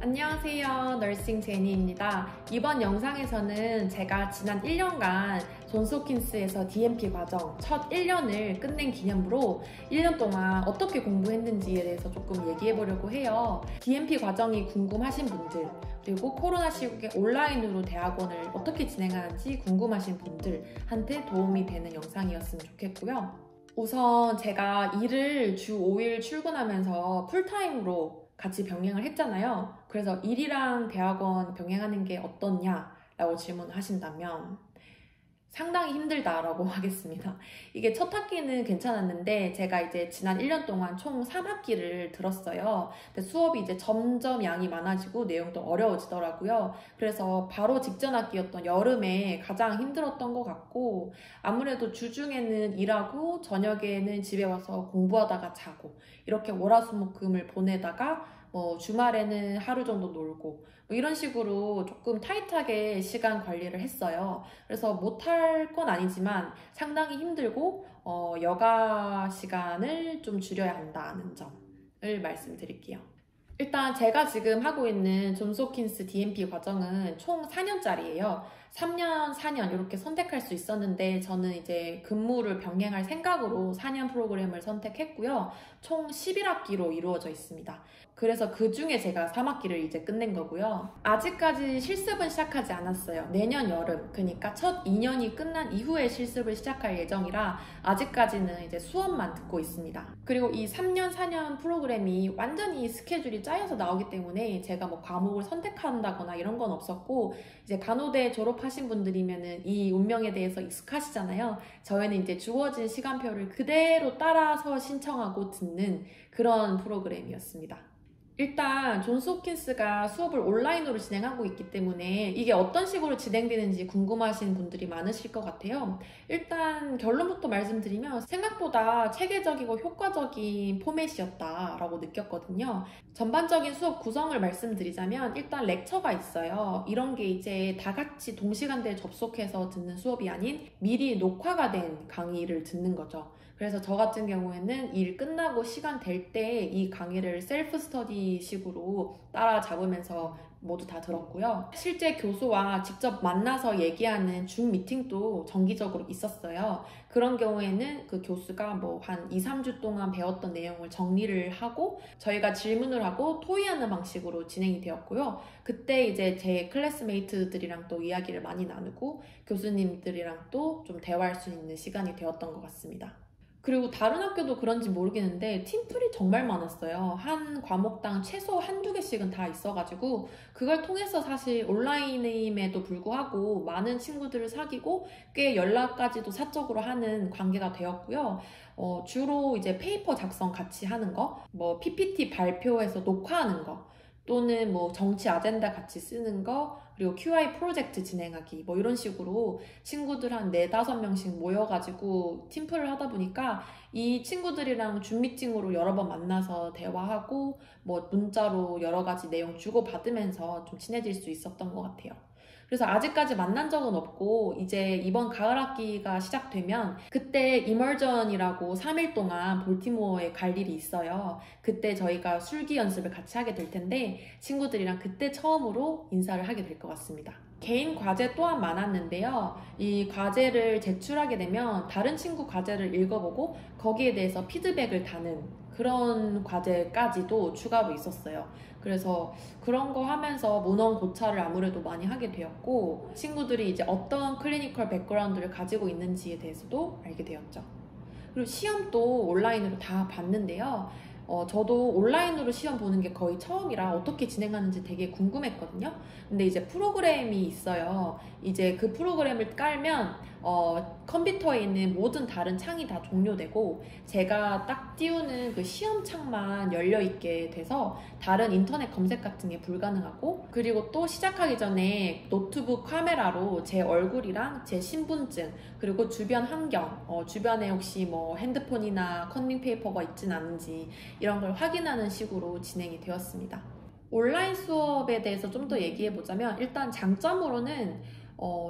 안녕하세요. 너싱 제니입니다. 이번 영상에서는 제가 지난 1년간 존스홉킨스에서 DNP 과정 첫 1년을 끝낸 기념으로 1년 동안 어떻게 공부했는지에 대해서 조금 얘기해 보려고 해요. DNP 과정이 궁금하신 분들, 그리고 코로나 시국에 온라인으로 대학원을 어떻게 진행하는지 궁금하신 분들한테 도움이 되는 영상이었으면 좋겠고요. 우선 제가 일을 주 5일 출근하면서 풀타임으로 같이 병행을 했잖아요. 그래서 일이랑 대학원 병행하는 게 어떻냐라고 질문하신다면 상당히 힘들다라고 하겠습니다. 이게 첫 학기는 괜찮았는데 제가 이제 지난 1년 동안 총 3학기를 들었어요. 근데 수업이 이제 점점 양이 많아지고 내용도 어려워지더라고요. 그래서 바로 직전 학기였던 여름에 가장 힘들었던 것 같고, 아무래도 주중에는 일하고 저녁에는 집에 와서 공부하다가 자고, 이렇게 월화수목금을 보내다가 주말에는 하루 정도 놀고 이런 식으로 조금 타이트하게 시간 관리를 했어요. 그래서 못할 건 아니지만 상당히 힘들고 여가 시간을 좀 줄여야 한다는 점을 말씀드릴게요. 일단 제가 지금 하고 있는 존스홉킨스 DNP 과정은 총 4년짜리예요. 3년, 4년 이렇게 선택할 수 있었는데 저는 이제 근무를 병행할 생각으로 4년 프로그램을 선택했고요. 총 11학기로 이루어져 있습니다. 그래서 그 중에 제가 3학기를 이제 끝낸 거고요. 아직까지 실습은 시작하지 않았어요. 내년 여름, 그러니까 첫 2년이 끝난 이후에 실습을 시작할 예정이라 아직까지는 이제 수업만 듣고 있습니다. 그리고 이 3년, 4년 프로그램이 완전히 스케줄이 짜여서 나오기 때문에 제가 뭐 과목을 선택한다거나 이런 건 없었고, 이제 간호대 졸업하신 분들이면은 이 운명에 대해서 익숙하시잖아요. 저희는 이제 주어진 시간표를 그대로 따라서 신청하고 듣는 그런 프로그램이었습니다. 일단 존스홉킨스가 수업을 온라인으로 진행하고 있기 때문에 이게 어떤 식으로 진행되는지 궁금하신 분들이 많으실 것 같아요. 일단 결론부터 말씀드리면 생각보다 체계적이고 효과적인 포맷이었다라고 느꼈거든요. 전반적인 수업 구성을 말씀드리자면 일단 렉처가 있어요. 이런 게 이제 다 같이 동시간대에 접속해서 듣는 수업이 아닌 미리 녹화가 된 강의를 듣는 거죠. 그래서 저 같은 경우에는 일 끝나고 시간 될 때 이 강의를 셀프 스터디 식으로 따라잡으면서 모두 다 들었고요. 실제 교수와 직접 만나서 얘기하는 줌 미팅도 정기적으로 있었어요. 그런 경우에는 그 교수가 뭐 한 2, 3주 동안 배웠던 내용을 정리를 하고 저희가 질문을 하고 토의하는 방식으로 진행이 되었고요. 그때 이제 제 클래스메이트들이랑 또 이야기를 많이 나누고 교수님들이랑 또 좀 대화할 수 있는 시간이 되었던 것 같습니다. 그리고 다른 학교도 그런지 모르겠는데 팀플이 정말 많았어요. 한 과목당 최소 한두 개씩은 다 있어가지고 그걸 통해서 사실 온라인임에도 불구하고 많은 친구들을 사귀고 꽤 연락까지도 사적으로 하는 관계가 되었고요. 주로 이제 페이퍼 작성 같이 하는 거, 뭐 PPT 발표해서 녹화하는 거, 또는 뭐 정치 아젠다 같이 쓰는 거, 그리고 QI 프로젝트 진행하기, 뭐 이런 식으로 친구들 한 4, 5명씩 모여가지고 팀플을 하다 보니까 이 친구들이랑 줌 미팅으로 여러 번 만나서 대화하고 뭐 문자로 여러 가지 내용 주고받으면서 좀 친해질 수 있었던 것 같아요. 그래서 아직까지 만난 적은 없고 이제 이번 가을 학기가 시작되면 그때 이머전이라고 3일 동안 볼티모어에 갈 일이 있어요. 그때 저희가 술기 연습을 같이 하게 될 텐데 친구들이랑 그때 처음으로 인사를 하게 될 것 같습니다. 개인 과제 또한 많았는데요. 이 과제를 제출하게 되면 다른 친구 과제를 읽어보고 거기에 대해서 피드백을 다는 그런 과제까지도 추가로 있었어요. 그래서 그런 거 하면서 문헌 고찰을 아무래도 많이 하게 되었고 친구들이 이제 어떤 클리니컬 백그라운드를 가지고 있는지에 대해서도 알게 되었죠. 그리고 시험도 온라인으로 다 봤는데요. 저도 온라인으로 시험 보는 게 거의 처음이라 어떻게 진행하는지 되게 궁금했거든요. 근데 이제 프로그램이 있어요. 이제 그 프로그램을 깔면 컴퓨터에 있는 모든 다른 창이 다 종료되고 제가 딱 띄우는 그 시험 창만 열려있게 돼서 다른 인터넷 검색 같은 게 불가능하고, 그리고 또 시작하기 전에 노트북 카메라로 제 얼굴이랑 제 신분증 그리고 주변 환경, 주변에 혹시 뭐 핸드폰이나 컨닝 페이퍼가 있진 않은지 이런 걸 확인하는 식으로 진행이 되었습니다. 온라인 수업에 대해서 좀 더 얘기해 보자면 일단 장점으로는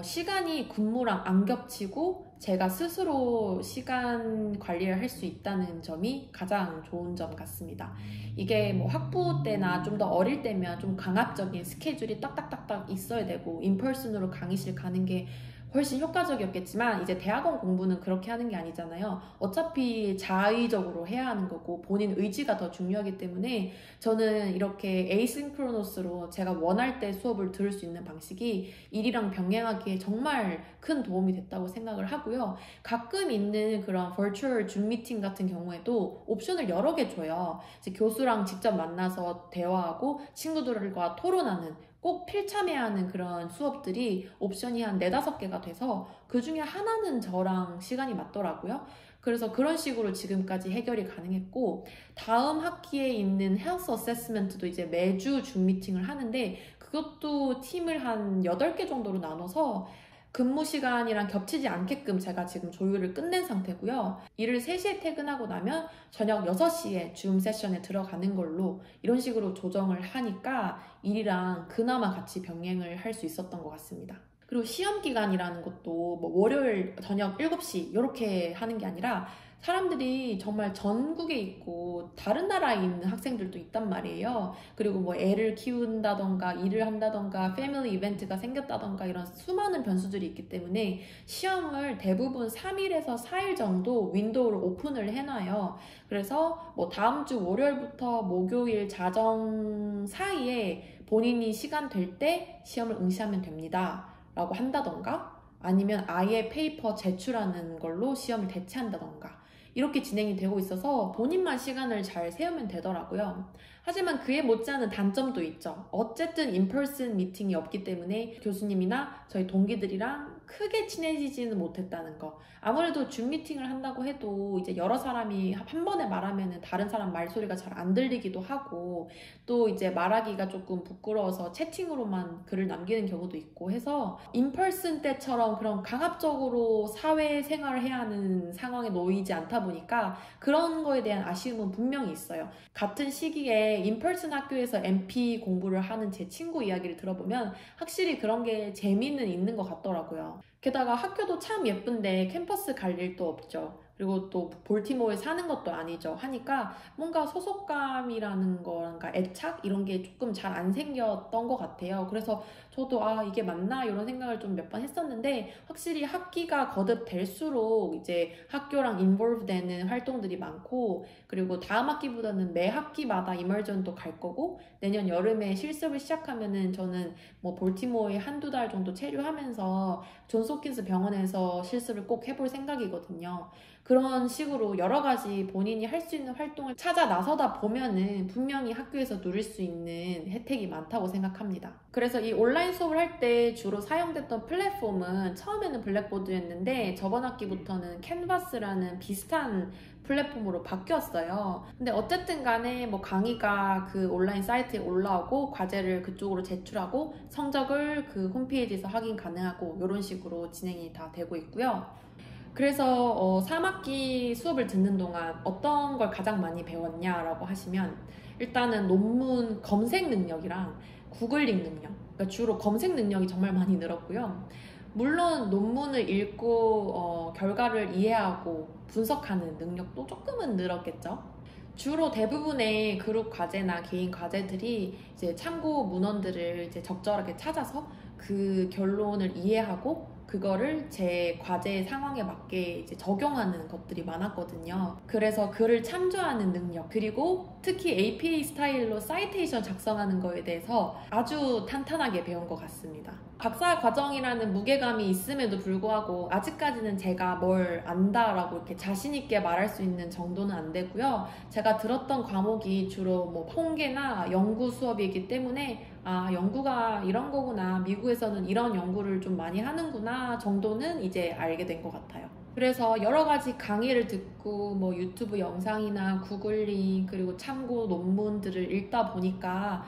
시간이 근무랑 안 겹치고 제가 스스로 시간 관리를 할 수 있다는 점이 가장 좋은 점 같습니다. 이게 뭐 학부 때나 좀 더 어릴 때면 좀 강압적인 스케줄이 딱딱딱딱 있어야 되고 인펄슨으로 강의실 가는 게 훨씬 효과적이었겠지만 이제 대학원 공부는 그렇게 하는 게 아니잖아요. 어차피 자의적으로 해야 하는 거고 본인 의지가 더 중요하기 때문에 저는 이렇게 에이싱크로너스로 제가 원할 때 수업을 들을 수 있는 방식이 일이랑 병행하기에 정말 큰 도움이 됐다고 생각을 하고요. 가끔 있는 그런 버추얼 줌 미팅 같은 경우에도 옵션을 여러 개 줘요. 이제 교수랑 직접 만나서 대화하고 친구들과 토론하는 꼭 필참해야 하는 그런 수업들이 옵션이 한 4-5개가 돼서 그 중에 하나는 저랑 시간이 맞더라고요. 그래서 그런 식으로 지금까지 해결이 가능했고 다음 학기에 있는 헬스 어세스먼트도 이제 매주 줌 미팅을 하는데 그것도 팀을 한 8개 정도로 나눠서 근무 시간이랑 겹치지 않게끔 제가 지금 조율을 끝낸 상태고요. 일을 3시에 퇴근하고 나면 저녁 6시에 줌 세션에 들어가는 걸로 이런 식으로 조정을 하니까 일이랑 그나마 같이 병행을 할 수 있었던 것 같습니다. 그리고 시험 기간이라는 것도 뭐 월요일 저녁 7시 이렇게 하는 게 아니라 사람들이 정말 전국에 있고 다른 나라에 있는 학생들도 있단 말이에요. 그리고 뭐 애를 키운다던가 일을 한다던가 패밀리 이벤트가 생겼다던가 이런 수많은 변수들이 있기 때문에 시험을 대부분 3일에서 4일 정도 윈도우를 오픈을 해놔요. 그래서 뭐 다음 주 월요일부터 목요일 자정 사이에 본인이 시간 될 때 시험을 응시하면 됩니다. 라고 한다던가 아니면 아예 페이퍼 제출하는 걸로 시험을 대체한다던가 이렇게 진행이 되고 있어서 본인만 시간을 잘 세우면 되더라고요. 하지만 그에 못지않은 단점도 있죠. 어쨌든 인펄슨 미팅이 없기 때문에 교수님이나 저희 동기들이랑 크게 친해지지는 못했다는 거. 아무래도 줌 미팅을 한다고 해도 이제 여러 사람이 한 번에 말하면 다른 사람 말소리가 잘 안 들리기도 하고 또 이제 말하기가 조금 부끄러워서 채팅으로만 글을 남기는 경우도 있고 해서 인펄슨 때처럼 그런 강압적으로 사회생활을 해야 하는 상황에 놓이지 않다 보니까 그런 거에 대한 아쉬움은 분명히 있어요. 같은 시기에 인펄슨 학교에서 MP 공부를 하는 제 친구 이야기를 들어보면 확실히 그런 게 재미는 있는 것 같더라고요. 게다가 학교도 참 예쁜데 캠퍼스 갈 일도 없죠. 그리고 또 볼티모어에 사는 것도 아니죠. 하니까 뭔가 소속감이라는 거랑 애착 이런 게 조금 잘 안 생겼던 것 같아요. 그래서 저도 이게 맞나 이런 생각을 좀 몇 번 했었는데 확실히 학기가 거듭될수록 이제 학교랑 인볼브 되는 활동들이 많고 그리고 다음 학기보다는 매 학기마다 이머전도 갈 거고 내년 여름에 실습을 시작하면은 저는 뭐 볼티모어에 1-2달 정도 체류하면서 존스 홉킨스 병원에서 실습을 꼭 해볼 생각이거든요. 그런 식으로 여러 가지 본인이 할 수 있는 활동을 찾아 나서다 보면은 분명히 학교에서 누릴 수 있는 혜택이 많다고 생각합니다. 그래서 이 온라인 수업을 할 때 주로 사용됐던 플랫폼은 처음에는 블랙보드였는데 저번 학기부터는 캔버스라는 비슷한 플랫폼으로 바뀌었어요. 근데 어쨌든 간에 뭐 강의가 그 온라인 사이트에 올라오고 과제를 그쪽으로 제출하고 성적을 그 홈페이지에서 확인 가능하고 이런 식으로 진행이 다 되고 있고요. 그래서 3학기 수업을 듣는 동안 어떤 걸 가장 많이 배웠냐라고 하시면 일단은 논문 검색 능력이랑 구글링 능력, 그러니까 주로 검색 능력이 정말 많이 늘었고요. 물론 논문을 읽고 결과를 이해하고 분석하는 능력도 조금은 늘었겠죠. 주로 대부분의 그룹 과제나 개인 과제들이 이제 참고 문헌들을 이제 적절하게 찾아서 그 결론을 이해하고 그거를 제 과제 상황에 맞게 이제 적용하는 것들이 많았거든요. 그래서 글을 참조하는 능력, 그리고 특히 APA 스타일로 사이테이션 작성하는 거에 대해서 아주 탄탄하게 배운 것 같습니다. 박사 과정이라는 무게감이 있음에도 불구하고 아직까지는 제가 뭘 안다라고 이렇게 자신있게 말할 수 있는 정도는 안 되고요. 제가 들었던 과목이 주로 뭐 통계나 연구 수업이기 때문에 연구가 이런 거구나, 미국에서는 이런 연구를 좀 많이 하는구나 정도는 이제 알게 된 것 같아요. 그래서 여러 가지 강의를 듣고 뭐 유튜브 영상이나 구글링 그리고 참고 논문들을 읽다 보니까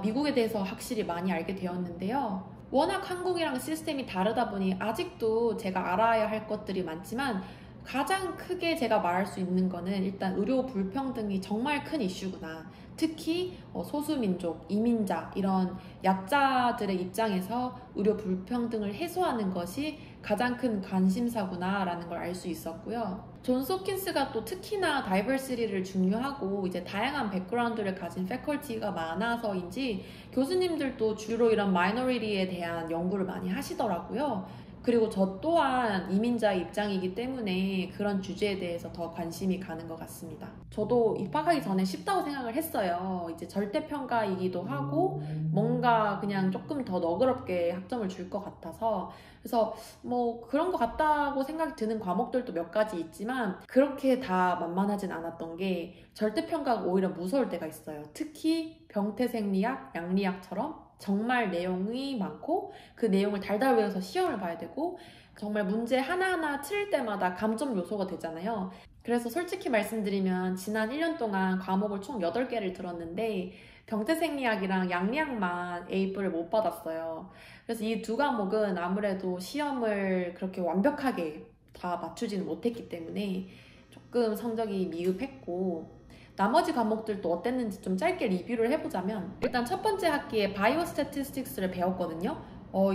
미국에 대해서 확실히 많이 알게 되었는데요. 워낙 한국이랑 시스템이 다르다 보니 아직도 제가 알아야 할 것들이 많지만 가장 크게 제가 말할 수 있는 거는 일단 의료 불평등이 정말 큰 이슈구나. 특히 소수민족, 이민자 이런 약자들의 입장에서 의료 불평등을 해소하는 것이 가장 큰 관심사구나 라는 걸 알 수 있었고요. 존스 홉킨스가 또 특히나 다이버시티를 중요하고 이제 다양한 백그라운드를 가진 패컬티가 많아서인지 교수님들도 주로 이런 마이너리티에 대한 연구를 많이 하시더라고요. 그리고 저 또한 이민자의 입장이기 때문에 그런 주제에 대해서 더 관심이 가는 것 같습니다. 저도 입학하기 전에 쉽다고 생각을 했어요. 이제 절대평가이기도 하고 뭔가 그냥 조금 더 너그럽게 학점을 줄 것 같아서 그래서 뭐 그런 것 같다고 생각이 드는 과목들도 몇 가지 있지만 그렇게 다 만만하진 않았던 게 절대평가가 오히려 무서울 때가 있어요. 특히 병태생리학, 양리학처럼 정말 내용이 많고 그 내용을 달달 외워서 시험을 봐야 되고 정말 문제 하나하나 틀 때마다 감점 요소가 되잖아요. 그래서 솔직히 말씀드리면 지난 1년 동안 과목을 총 8개를 들었는데 병태생리학이랑 양리학만 A뿔을 못 받았어요. 그래서 이 두 과목은 아무래도 시험을 그렇게 완벽하게 다 맞추지는 못했기 때문에 조금 성적이 미흡했고 나머지 과목들도 어땠는지 좀 짧게 리뷰를 해보자면 일단 첫 번째 학기에 바이오 스태티스틱스를 배웠거든요.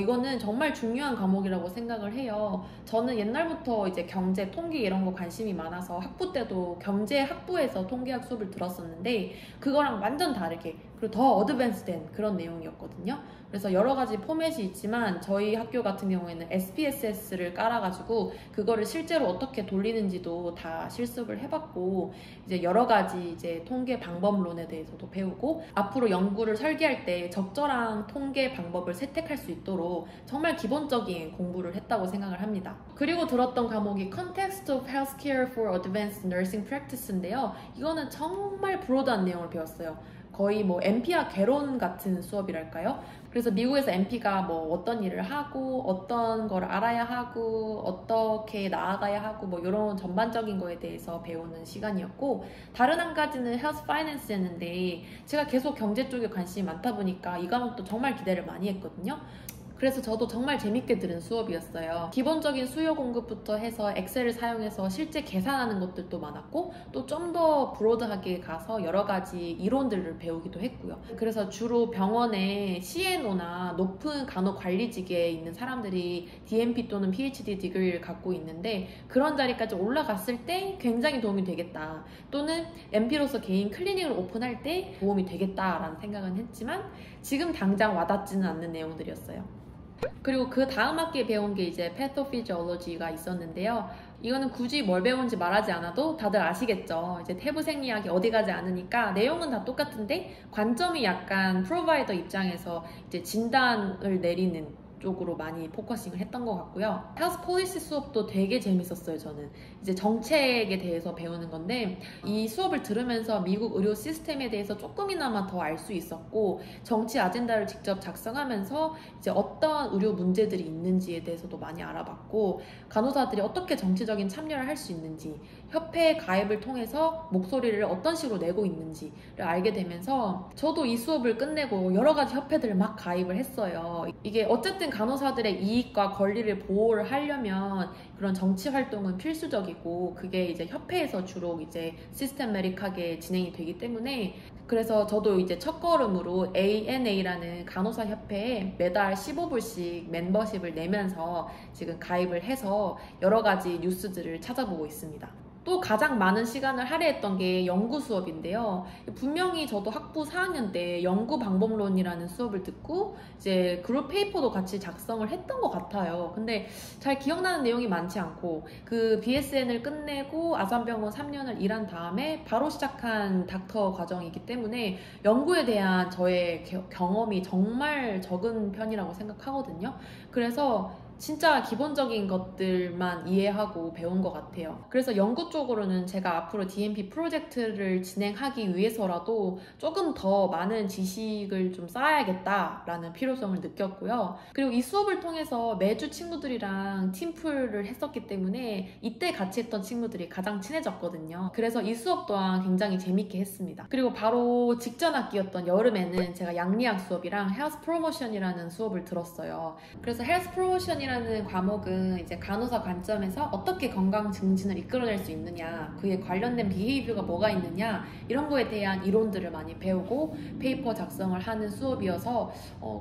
이거는 정말 중요한 과목이라고 생각을 해요. 저는 옛날부터 이제 경제, 통계 이런 거 관심이 많아서 학부 때도 경제 학부에서 통계학 수업을 들었었는데 그거랑 완전 다르게 그리고 더 어드밴스된 그런 내용이었거든요. 그래서 여러 가지 포맷이 있지만 저희 학교 같은 경우에는 SPSS를 깔아가지고 그거를 실제로 어떻게 돌리는지도 다 실습을 해봤고 이제 여러 가지 이제 통계 방법론에 대해서도 배우고 앞으로 연구를 설계할 때 적절한 통계 방법을 채택할 수 있도록 정말 기본적인 공부를 했다고 생각을 합니다. 그리고 들었던 과목이 Context of Healthcare for Advanced Nursing Practice인데요. 이거는 정말 브로드한 내용을 배웠어요. 거의 뭐 MP와 개론 같은 수업이랄까요? 그래서 미국에서 MP가 뭐 어떤 일을 하고 어떤 걸 알아야 하고 어떻게 나아가야 하고 뭐 이런 전반적인 거에 대해서 배우는 시간이었고 다른 한 가지는 Health Finance였는데 제가 계속 경제 쪽에 관심이 많다 보니까 이 과목도 정말 기대를 많이 했거든요. 그래서 저도 정말 재밌게 들은 수업이었어요. 기본적인 수요 공급부터 해서 엑셀을 사용해서 실제 계산하는 것들도 많았고 또 좀 더 브로드하게 가서 여러 가지 이론들을 배우기도 했고요. 그래서 주로 병원에 CNO나 높은 간호관리직에 있는 사람들이 DMP 또는 PhD 디그리를 갖고 있는데 그런 자리까지 올라갔을 때 굉장히 도움이 되겠다. 또는 MP로서 개인 클리닉을 오픈할 때 도움이 되겠다라는 생각은 했지만 지금 당장 와닿지는 않는 내용들이었어요. 그리고 그 다음 학기에 배운 게 이제 패토피지올로지가 있었는데요. 이거는 굳이 뭘 배운지 말하지 않아도 다들 아시겠죠. 이제 태부생리학이 어디 가지 않으니까 내용은 다 똑같은데 관점이 약간 프로바이더 입장에서 이제 진단을 내리는 쪽으로 많이 포커싱을 했던 것 같고요. 헬스 폴리시 수업도 되게 재밌었어요. 저는 이제 정책에 대해서 배우는 건데 이 수업을 들으면서 미국 의료 시스템에 대해서 조금이나마 더 알 수 있었고 정치 아젠다를 직접 작성하면서 이제 어떤 의료 문제들이 있는지에 대해서도 많이 알아봤고 간호사들이 어떻게 정치적인 참여를 할 수 있는지 협회 가입을 통해서 목소리를 어떤 식으로 내고 있는지를 알게 되면서 저도 이 수업을 끝내고 여러 가지 협회들을 막 가입을 했어요. 이게 어쨌든 간호사들의 이익과 권리를 보호를 하려면 그런 정치 활동은 필수적이고 그게 이제 협회에서 주로 이제 시스템메릭하게 진행이 되기 때문에 그래서 저도 이제 첫걸음으로 ANA라는 간호사 협회에 매달 15불씩 멤버십을 내면서 지금 가입을 해서 여러 가지 뉴스들을 찾아보고 있습니다. 또 가장 많은 시간을 할애했던 게 연구 수업인데요. 분명히 저도 학부 4학년 때 연구 방법론이라는 수업을 듣고 이제 그룹 페이퍼도 같이 작성을 했던 것 같아요. 근데 잘 기억나는 내용이 많지 않고 그 BSN을 끝내고 아산병원 3년을 일한 다음에 바로 시작한 닥터 과정이기 때문에 연구에 대한 저의 경험이 정말 적은 편이라고 생각하거든요. 그래서 진짜 기본적인 것들만 이해하고 배운 것 같아요. 그래서 연구 쪽으로는 제가 앞으로 DMP 프로젝트를 진행하기 위해서라도 조금 더 많은 지식을 좀 쌓아야겠다라는 필요성을 느꼈고요. 그리고 이 수업을 통해서 매주 친구들이랑 팀플을 했었기 때문에 이때 같이 했던 친구들이 가장 친해졌거든요. 그래서 이 수업 또한 굉장히 재밌게 했습니다. 그리고 바로 직전 학기였던 여름에는 제가 양리학 수업이랑 헬스 프로모션이라는 수업을 들었어요. 그래서 헬스 프로모션이 뉴트리션이라는 과목은 이제 간호사 관점에서 어떻게 건강 증진을 이끌어낼 수 있느냐, 그에 관련된 비헤이비어가 뭐가 있느냐, 이런 거에 대한 이론들을 많이 배우고 페이퍼 작성을 하는 수업이어서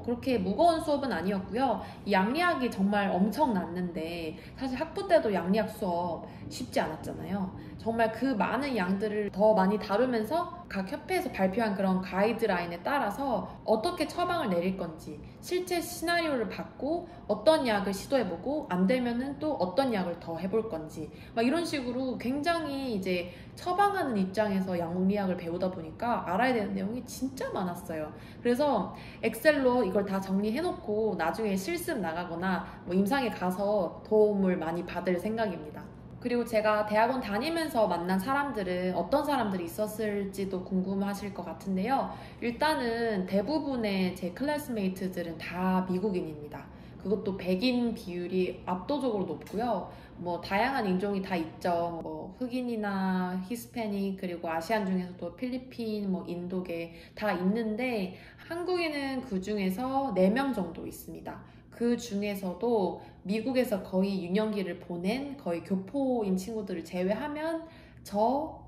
그렇게 무거운 수업은 아니었고요. 이 양리학이 정말 엄청났는데 사실 학부 때도 양리학 수업 쉽지 않았잖아요. 정말 그 많은 양들을 더 많이 다루면서 각 협회에서 발표한 그런 가이드라인에 따라서 어떻게 처방을 내릴 건지, 실제 시나리오를 받고 어떤 약을 시도해보고 안 되면은 또 어떤 약을 더 해볼 건지, 막 이런 식으로 굉장히 이제 처방하는 입장에서 양리학을 배우다 보니까 알아야 되는 내용이 진짜 많았어요. 그래서 엑셀로 이걸 다 정리해놓고 나중에 실습 나가거나 뭐 임상에 가서 도움을 많이 받을 생각입니다. 그리고 제가 대학원 다니면서 만난 사람들은 어떤 사람들이 있었을지도 궁금하실 것 같은데요. 일단은 대부분의 제 클래스메이트들은 다 미국인입니다. 그것도 백인 비율이 압도적으로 높고요. 뭐 다양한 인종이 다 있죠. 뭐 흑인이나 히스패닉, 그리고 아시안 중에서도 필리핀, 뭐 인도계 다 있는데 한국인은 그 중에서 4명 정도 있습니다. 그 중에서도 미국에서 거의 유년기를 보낸 거의 교포인 친구들을 제외하면 저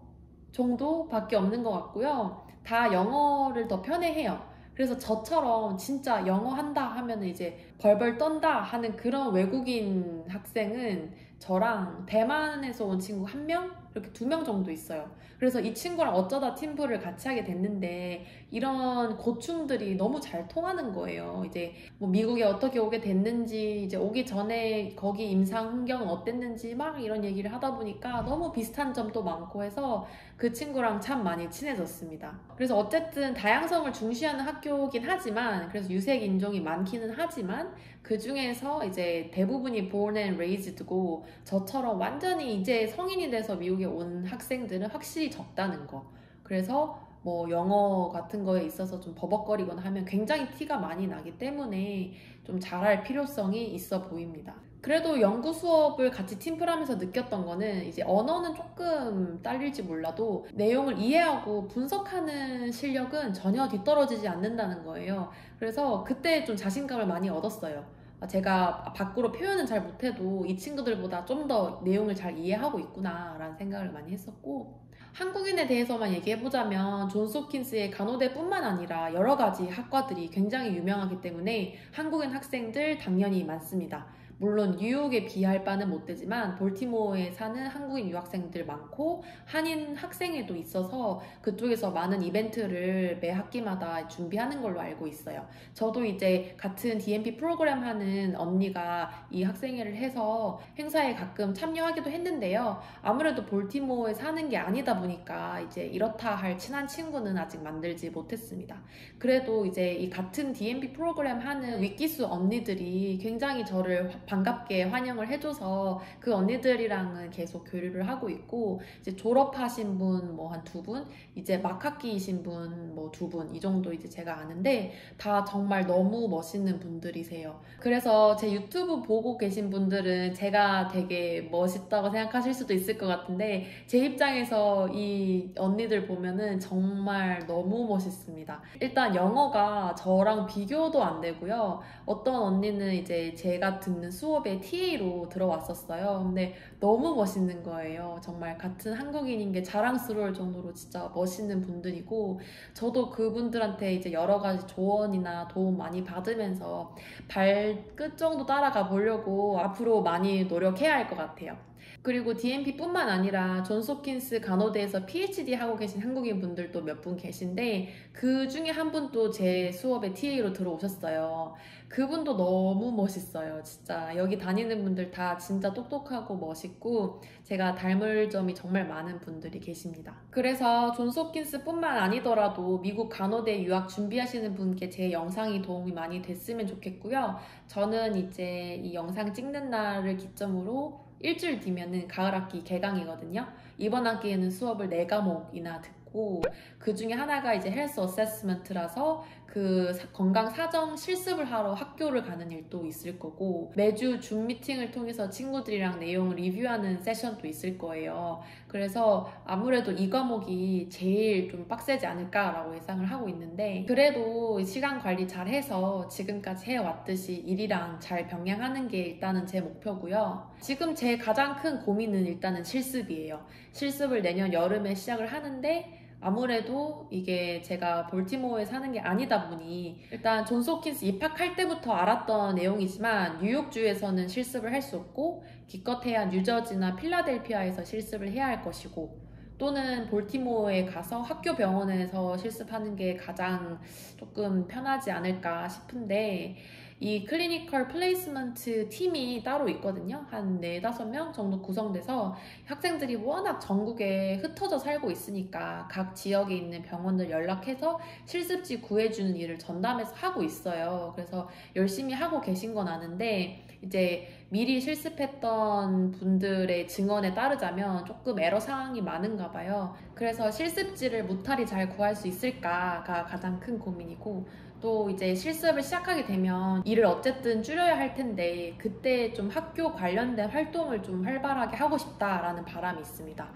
정도밖에 없는 것 같고요. 다 영어를 더 편해해요. 그래서 저처럼 진짜 영어 한다 하면 이제 벌벌 떤다 하는 그런 외국인 학생은 저랑 대만에서 온 친구 1명? 이렇게 2명 정도 있어요. 그래서 이 친구랑 어쩌다 팀플을 같이 하게 됐는데 이런 고충들이 너무 잘 통하는 거예요. 이제 뭐 미국에 어떻게 오게 됐는지, 이제 오기 전에 거기 임상 환경은 어땠는지 막 이런 얘기를 하다 보니까 너무 비슷한 점도 많고 해서 그 친구랑 참 많이 친해졌습니다. 그래서 어쨌든 다양성을 중시하는 학교긴 하지만, 그래서 유색 인종이 많기는 하지만 그 중에서 이제 대부분이 born and raised고 저처럼 완전히 이제 성인이 돼서 미국에 온 학생들은 확실히 적다는 거. 그래서 뭐 영어 같은 거에 있어서 좀 버벅거리거나 하면 굉장히 티가 많이 나기 때문에 좀 잘할 필요성이 있어 보입니다. 그래도 연구 수업을 같이 팀플하면서 느꼈던 거는 이제 언어는 조금 딸릴지 몰라도 내용을 이해하고 분석하는 실력은 전혀 뒤떨어지지 않는다는 거예요. 그래서 그때 좀 자신감을 많이 얻었어요. 제가 밖으로 표현은 잘 못해도 이 친구들보다 좀 더 내용을 잘 이해하고 있구나 라는 생각을 많이 했었고, 한국인에 대해서만 얘기해보자면 존스 홉킨스의 간호대뿐만 아니라 여러 가지 학과들이 굉장히 유명하기 때문에 한국인 학생들 당연히 많습니다. 물론 뉴욕에 비할 바는 못 되지만 볼티모어에 사는 한국인 유학생들 많고 한인 학생회도 있어서 그쪽에서 많은 이벤트를 매 학기마다 준비하는 걸로 알고 있어요. 저도 이제 같은 DMP 프로그램 하는 언니가 이 학생회를 해서 행사에 가끔 참여하기도 했는데요. 아무래도 볼티모어에 사는 게 아니다 보니까 이제 이렇다 할 친한 친구는 아직 만들지 못했습니다. 그래도 이제 이 같은 DMP 프로그램 하는 윗기수 언니들이 굉장히 저를 반갑게 환영을 해줘서 그 언니들이랑은 계속 교류를 하고 있고, 이제 졸업하신 분 뭐 한 2분, 이제 막학기이신 분 뭐 2분, 이 정도 이제 제가 아는데 다 정말 너무 멋있는 분들이세요. 그래서 제 유튜브 보고 계신 분들은 제가 되게 멋있다고 생각하실 수도 있을 것 같은데 제 입장에서 이 언니들 보면은 정말 너무 멋있습니다. 일단 영어가 저랑 비교도 안 되고요. 어떤 언니는 이제 제가 듣는 수업에 TA로 들어왔었어요. 근데 너무 멋있는 거예요. 정말 같은 한국인인 게 자랑스러울 정도로 진짜 멋있는 분들이고, 저도 그분들한테 이제 여러 가지 조언이나 도움 많이 받으면서 발끝 정도 따라가 보려고 앞으로 많이 노력해야 할 것 같아요. 그리고 DMP뿐만 아니라 존스 홉킨스 간호대에서 PhD 하고 계신 한국인 분들도 몇 분 계신데 그 중에 한 분도 제 수업에 TA로 들어오셨어요. 그분도 너무 멋있어요. 진짜 여기 다니는 분들 다 진짜 똑똑하고 멋있고 제가 닮을 점이 정말 많은 분들이 계십니다. 그래서 존스 홉킨스뿐만 아니더라도 미국 간호대 유학 준비하시는 분께 제 영상이 도움이 많이 됐으면 좋겠고요. 저는 이제 이 영상 찍는 날을 기점으로 일주일 뒤면은 가을 학기 개강이거든요. 이번 학기에는 수업을 4과목이나 듣고 그 중에 하나가 이제 헬스 어세스먼트라서 그 건강 사정 실습을 하러 학교를 가는 일도 있을 거고, 매주 줌 미팅을 통해서 친구들이랑 내용을 리뷰하는 세션도 있을 거예요. 그래서 아무래도 이 과목이 제일 좀 빡세지 않을까라고 예상을 하고 있는데, 그래도 시간 관리 잘 해서 지금까지 해왔듯이 일이랑 잘 병행하는 게 일단은 제 목표고요. 지금 제 가장 큰 고민은 일단은 실습이에요. 실습을 내년 여름에 시작을 하는데, 아무래도 이게 제가 볼티모어에 사는 게 아니다 보니 일단 존스 홉킨스 입학할 때부터 알았던 내용이지만 뉴욕주에서는 실습을 할 수 없고, 기껏해야 뉴저지나 필라델피아에서 실습을 해야 할 것이고, 또는 볼티모어에 가서 학교 병원에서 실습하는 게 가장 조금 편하지 않을까 싶은데, 이 클리니컬 플레이스먼트 팀이 따로 있거든요. 한 4-5명 정도 구성돼서 학생들이 워낙 전국에 흩어져 살고 있으니까 각 지역에 있는 병원들 연락해서 실습지 구해주는 일을 전담해서 하고 있어요. 그래서 열심히 하고 계신 건 아는데, 이제 미리 실습했던 분들의 증언에 따르자면 조금 애로 사항이 많은가 봐요. 그래서 실습지를 무탈이 잘 구할 수 있을까가 가장 큰 고민이고, 또 이제 실습을 시작하게 되면 일을 어쨌든 줄여야 할 텐데, 그때 좀 학교 관련된 활동을 좀 활발하게 하고 싶다라는 바람이 있습니다.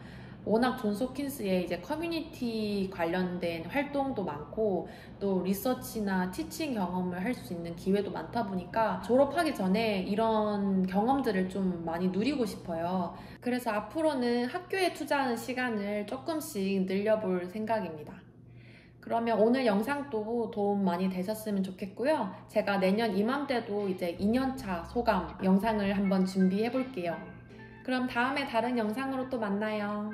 워낙 존스 홉킨스에 이제 커뮤니티 관련된 활동도 많고, 또 리서치나 티칭 경험을 할 수 있는 기회도 많다 보니까 졸업하기 전에 이런 경험들을 좀 많이 누리고 싶어요. 그래서 앞으로는 학교에 투자하는 시간을 조금씩 늘려볼 생각입니다. 그러면 오늘 영상도 도움 많이 되셨으면 좋겠고요. 제가 내년 이맘때도 이제 2년차 소감 영상을 한번 준비해 볼게요. 그럼 다음에 다른 영상으로 또 만나요.